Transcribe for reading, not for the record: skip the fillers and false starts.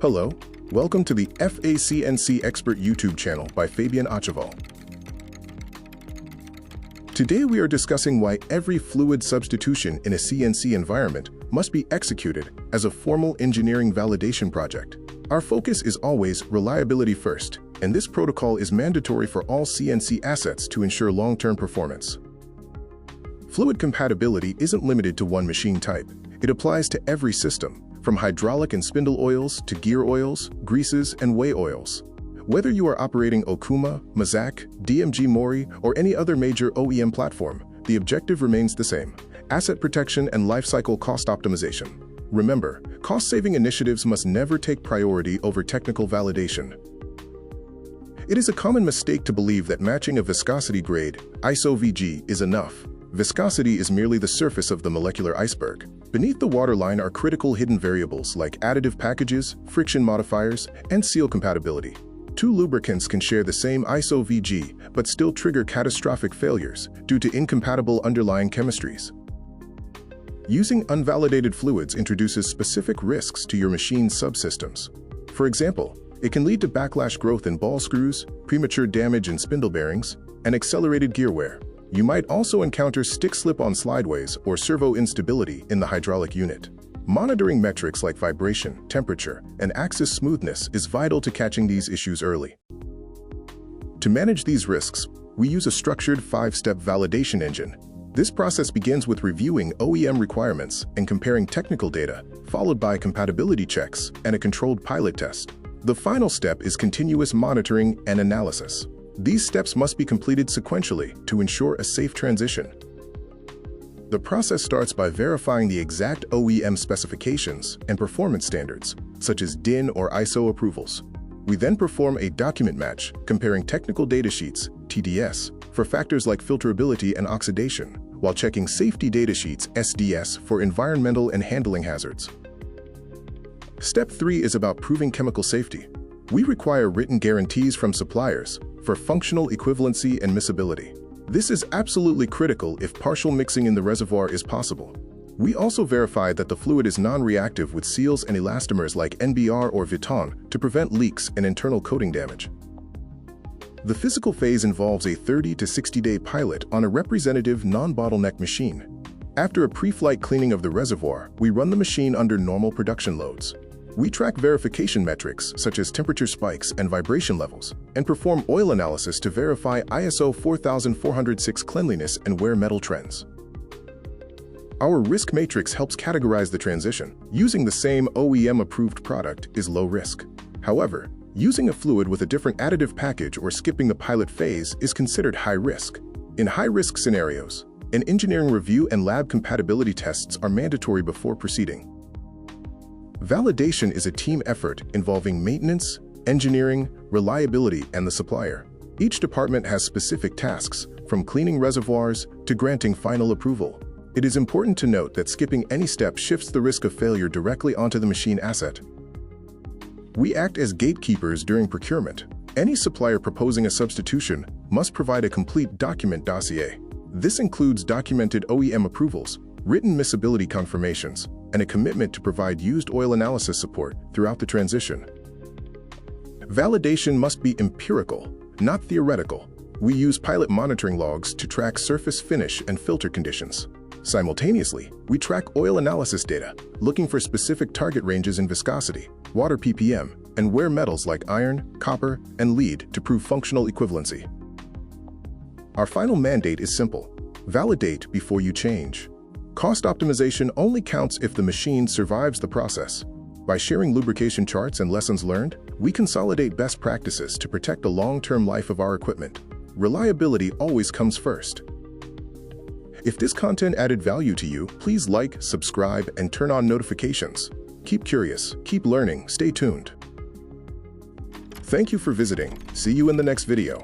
Hello, welcome to the CNC Expert YouTube channel by Fabian Achaval. Today we are discussing why every fluid substitution in a CNC environment must be executed as a formal engineering validation project. Our focus is always reliability first, and this protocol is mandatory for all CNC assets to ensure long-term performance. Fluid compatibility isn't limited to one machine type. It applies to every system, from hydraulic and spindle oils to gear oils, greases, and whey oils. Whether you are operating Okuma, Mazak, DMG Mori, or any other major OEM platform, the objective remains the same: asset protection and lifecycle cost optimization. Remember, cost-saving initiatives must never take priority over technical validation. It is a common mistake to believe that matching a viscosity grade, ISO VG, is enough. Viscosity is merely the surface of the molecular iceberg. Beneath the waterline are critical hidden variables like additive packages, friction modifiers, and seal compatibility. Two lubricants can share the same ISO VG but still trigger catastrophic failures due to incompatible underlying chemistries. Using unvalidated fluids introduces specific risks to your machine's subsystems. For example, it can lead to backlash growth in ball screws, premature damage in spindle bearings, and accelerated gear wear. You might also encounter stick slip on slideways or servo instability in the hydraulic unit. Monitoring metrics like vibration, temperature, and axis smoothness is vital to catching these issues early. To manage these risks, we use a structured 5-step validation engine. This process begins with reviewing OEM requirements and comparing technical data, followed by compatibility checks and a controlled pilot test. The final step is continuous monitoring and analysis. These steps must be completed sequentially to ensure a safe transition. The process starts by verifying the exact OEM specifications and performance standards, such as DIN or ISO approvals. We then perform a document match, comparing technical datasheets, TDS, for factors like filterability and oxidation, while checking safety datasheets, SDS, for environmental and handling hazards. Step 3 is about proving chemical safety. We require written guarantees from suppliers for functional equivalency and miscibility. This is absolutely critical if partial mixing in the reservoir is possible. We also verify that the fluid is non-reactive with seals and elastomers like NBR or Viton to prevent leaks and internal coating damage. The physical phase involves a 30 to 60-day pilot on a representative non-bottleneck machine. After a pre-flight cleaning of the reservoir, we run the machine under normal production loads. We track verification metrics such as temperature spikes and vibration levels, and perform oil analysis to verify ISO 4406 cleanliness and wear metal trends. Our risk matrix helps categorize the transition. Using the same OEM-approved product is low risk. However, using a fluid with a different additive package or skipping the pilot phase is considered high risk. In high-risk scenarios, an engineering review and lab compatibility tests are mandatory before proceeding. Validation is a team effort involving maintenance, engineering, reliability, and the supplier. Each department has specific tasks, from cleaning reservoirs to granting final approval. It is important to note that skipping any step shifts the risk of failure directly onto the machine asset. We act as gatekeepers during procurement. Any supplier proposing a substitution must provide a complete document dossier. This includes documented OEM approvals, written miscibility confirmations, and a commitment to provide used oil analysis support throughout the transition. Validation must be empirical, not theoretical. We use pilot monitoring logs to track surface finish and filter conditions. Simultaneously, we track oil analysis data, looking for specific target ranges in viscosity, water ppm, and wear metals like iron, copper, and lead to prove functional equivalency. Our final mandate is simple: validate before you change. Cost optimization only counts if the machine survives the process. By sharing lubrication charts and lessons learned, we consolidate best practices to protect the long-term life of our equipment. Reliability always comes first. If this content added value to you, please like, subscribe, and turn on notifications. Keep curious, keep learning, stay tuned. Thank you for visiting. See you in the next video.